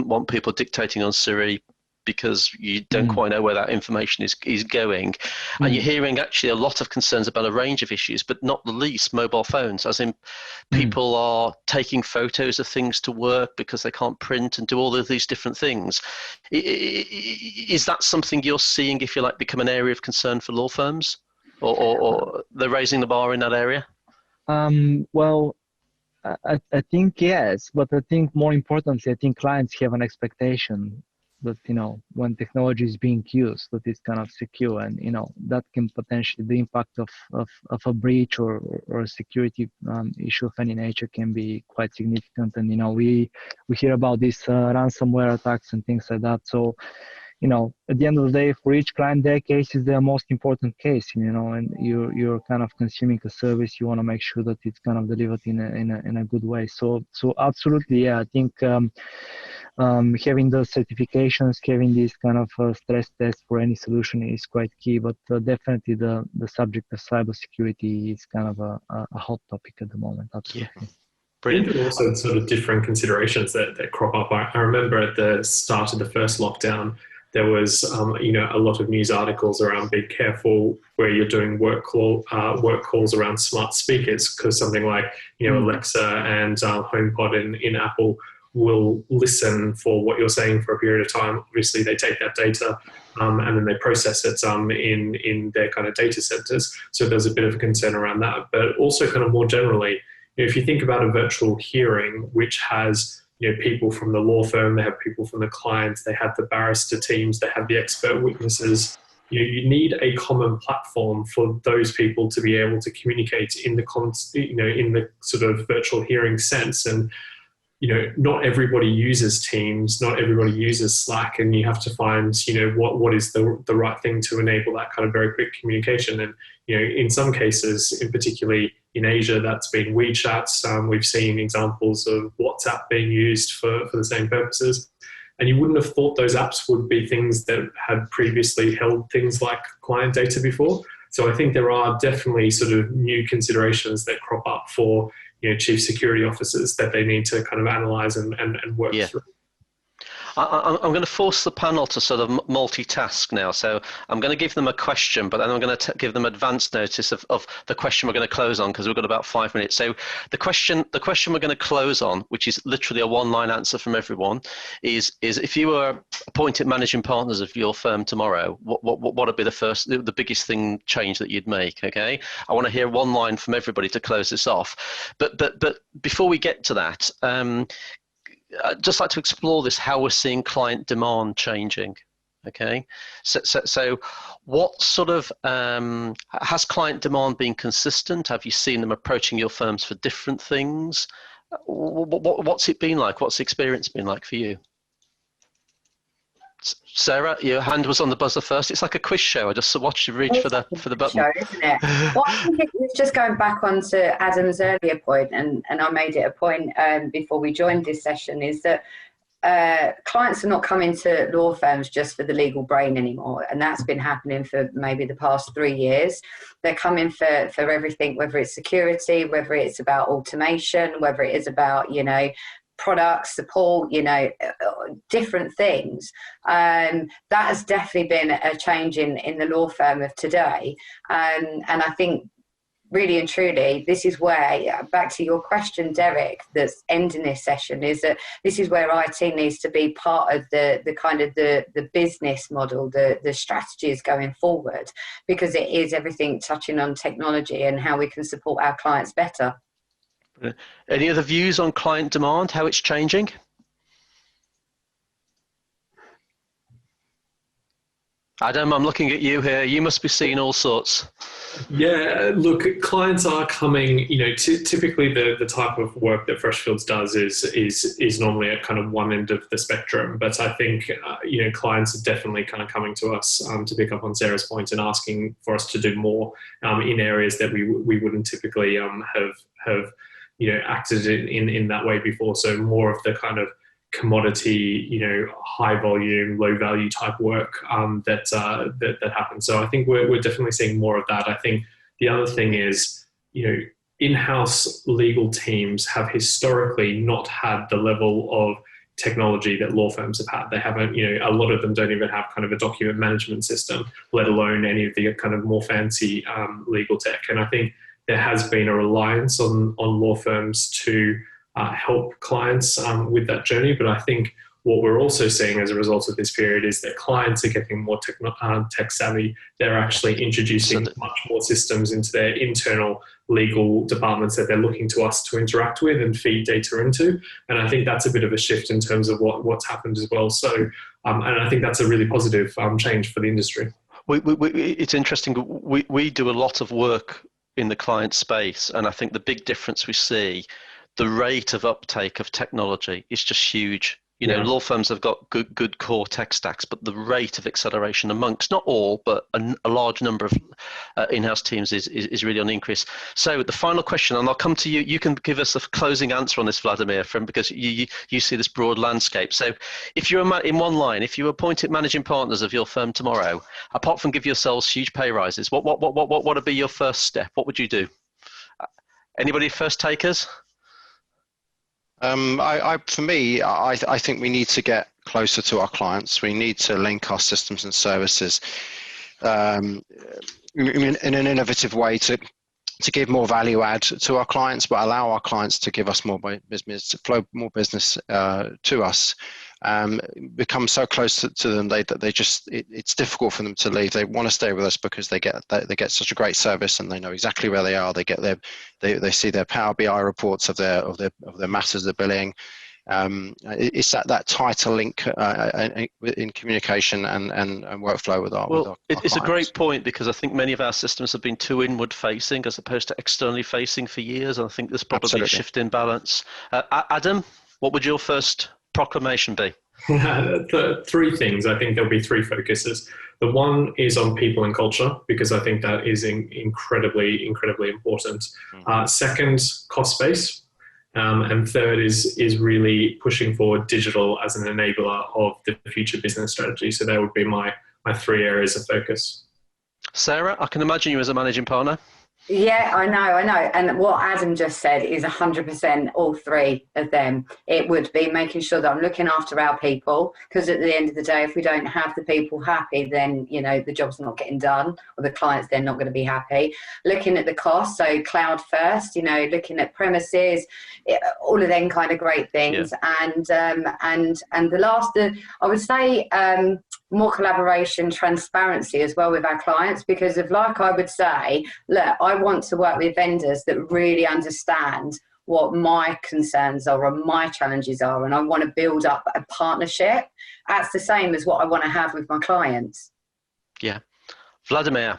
want people dictating on Siri, because you don't quite know where that information is going. And you're hearing actually a lot of concerns about a range of issues, but not the least mobile phones, as in people are taking photos of things to work because they can't print and do all of these different things. Is that something you're seeing, if you like, become an area of concern for law firms, or they're raising the bar in that area? Well, I think yes, but I think more importantly, I think clients have an expectation that when technology is being used, that it's kind of secure, and that can potentially, the impact of a breach or a security issue of any nature can be quite significant. And we hear about these ransomware attacks and things like that. So at the end of the day, for each client, their case is their most important case, and you're kind of consuming a service. You want to make sure that it's kind of delivered in a good way. So absolutely, yeah, I think having the certifications, having these kind of stress tests for any solution is quite key. But definitely the subject of cybersecurity is kind of a hot topic at the moment. Absolutely. Yeah. Brilliant. I think also sort of different considerations that crop up. I remember at the start of the first lockdown, there was, a lot of news articles around be careful where you're doing work calls around smart speakers, because something like, Alexa and HomePod in Apple will listen for what you're saying for a period of time. Obviously, they take that data and then they process it in their kind of data centers. So there's a bit of a concern around that. But also kind of more generally, if you think about a virtual hearing, which has people from the law firm, they have people from the clients, they have the barrister teams, they have the expert witnesses. you need a common platform for those people to be able to communicate in the in the sort of virtual hearing sense. And not everybody uses Teams, not everybody uses Slack, and you have to find what is the right thing to enable that kind of very quick communication. And in some cases, in particularly in Asia, that's been WeChat. We've seen examples of WhatsApp being used for the same purposes. And you wouldn't have thought those apps would be things that had previously held things like client data before. So I think there are definitely sort of new considerations that crop up for chief security officers that they need to kind of analyze and work through. I'm going to force the panel to sort of multitask now. So I'm going to give them a question, but then I'm going to give them advance notice of the question we're going to close on, because we've got about 5 minutes. So the question we're going to close on, which is literally a one-line answer from everyone, is if you were appointed managing partners of your firm tomorrow, what would be the biggest thing change that you'd make? Okay, I want to hear one line from everybody to close this off. But before we get to that, I'd just like to explore this, how we're seeing client demand changing. Okay, so what sort of has client demand been consistent? Have you seen them approaching your firms for different things? What's it been like? What's the experience been like for you? Sarah, your hand was on the buzzer first. It's like a quiz show. I just watched you reach for the button. Show, isn't it? Well, I think it was just going back on to Adam's earlier point, and I made it a point before we joined this session, is that clients are not coming to law firms just for the legal brain anymore, and that's been happening for maybe the past 3 years. They're coming for everything, whether it's security, whether it's about automation, whether it is about products, support, different things. That has definitely been a change in the law firm of today. And I think really and truly, this is where, back to your question, Derek, that's ending this session, is that this is where IT needs to be part of the kind of the business model, the strategies going forward, because it is everything touching on technology and how we can support our clients better. Any other views on client demand, how it's changing? Adam, I'm looking at you here. You must be seeing all sorts. Yeah, look, clients are coming, typically the type of work that Freshfields does is normally at kind of one end of the spectrum. But I think, clients are definitely kind of coming to us to pick up on Sarah's point and asking for us to do more in areas that we wouldn't typically have acted in that way before. So more of the kind of commodity, high volume, low value type work that happens. So I think we're definitely seeing more of that. I think the other thing is, in-house legal teams have historically not had the level of technology that law firms have had. They haven't, a lot of them don't even have kind of a document management system, let alone any of the kind of more fancy legal tech. And I think there has been a reliance on law firms to help clients with that journey. But I think what we're also seeing as a result of this period is that clients are getting more tech savvy. They're actually introducing much more systems into their internal legal departments that they're looking to us to interact with and feed data into. And I think that's a bit of a shift in terms of what's happened as well. So, and I think that's a really positive change for the industry. It's interesting. We do a lot of work in the client space, and I think the big difference we see, the rate of uptake of technology is just huge. Law firms have got good core tech stacks, but the rate of acceleration amongst, not all, but a large number of in-house teams is really on the increase. So the final question, and I'll come to you. You can give us a closing answer on this, Vladimir, because you see this broad landscape. So if you're in one line, if you appointed managing partners of your firm tomorrow, apart from give yourselves huge pay rises, what would be your first step? What would you do? Anybody first takers? For me, I think we need to get closer to our clients. We need to link our systems and services in an innovative way to give more value add to our clients, but allow our clients to give us more business, flow more business to us. Become so close to them that they just it's difficult for them to leave. They want to stay with us because they get such a great service and they know exactly where they are. They see their Power BI reports of their matters, their billing, it's that tighter link in communication and workflow with our it's a clients. great point, because I think many of our systems have been too inward facing as opposed to externally facing for years, and I think there's probably Absolutely. a shift in balance. Adam, what would your first proclamation be? Three things. I think there'll be three focuses. The one is on people and culture, because I think that is incredibly important. Second, cost base. And third is really pushing forward digital as an enabler of the future business strategy. So that would be my three areas of focus. Sarah, I can imagine you as a managing partner. Yeah, I know. And what Adam just said is 100% all three of them. It would be making sure that I'm looking after our people, because at the end of the day, if we don't have the people happy, then, the job's not getting done, or the clients, they're not going to be happy. Looking at the cost, so cloud first, looking at premises, all of them kind of great things. Yeah. And the last, I would say, more collaboration, transparency as well with our clients, because I would say, look, I want to work with vendors that really understand what my concerns are and my challenges are, and I want to build up a partnership. That's the same as what I want to have with my clients. Yeah. Vladimir,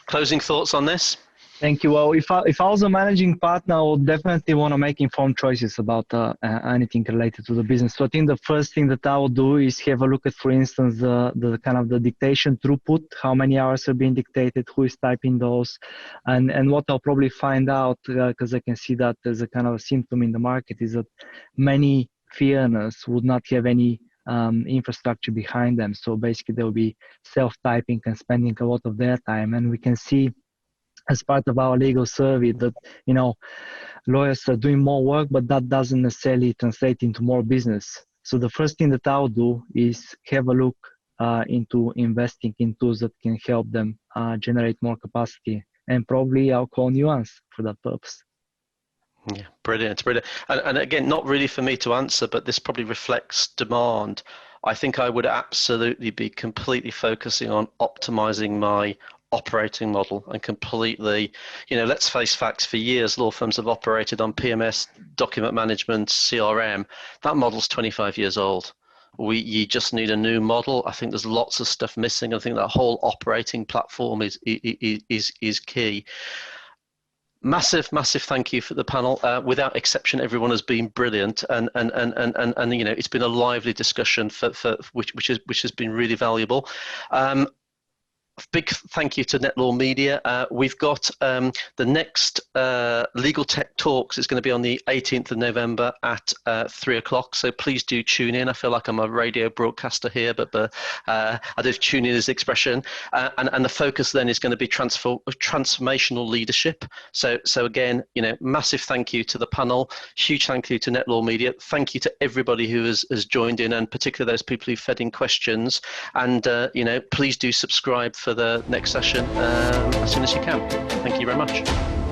closing thoughts on this? Thank you. Well, if I was a managing partner, I would definitely want to make informed choices about anything related to the business. So I think the first thing that I would do is have a look at, for instance, the kind of the dictation throughput, how many hours are being dictated, who is typing those, and what I'll probably find out, because I can see that there's a kind of a symptom in the market, is that many fee earners would not have any infrastructure behind them. So basically they'll be self-typing and spending a lot of their time, and we can see as part of our legal survey that lawyers are doing more work, but that doesn't necessarily translate into more business. So the first thing that I'll do is have a look into investing in tools that can help them generate more capacity, and probably I'll call Nuance for that purpose. Yeah, brilliant. And again, not really for me to answer, but this probably reflects demand. I think I would absolutely be completely focusing on optimizing my operating model, and completely, let's face facts, for years law firms have operated on PMS, document management, CRM. That model's 25 years old. You just need a new model. I think there's lots of stuff missing. I think that whole operating platform is key. Massive thank you for the panel. Without exception, everyone has been brilliant, and it's been a lively discussion for which has been really valuable. Big thank you to NetLaw Media. We've got the next Legal Tech Talks is going to be on the 18th of November at 3 o'clock. So please do tune in. I feel like I'm a radio broadcaster here, but I do tune in as the expression. And the focus then is going to be transformational leadership. So again, massive thank you to the panel. Huge thank you to NetLaw Media. Thank you to everybody who has joined in, and particularly those people who fed in questions. And please do subscribe for the next session as soon as you can. Thank you very much.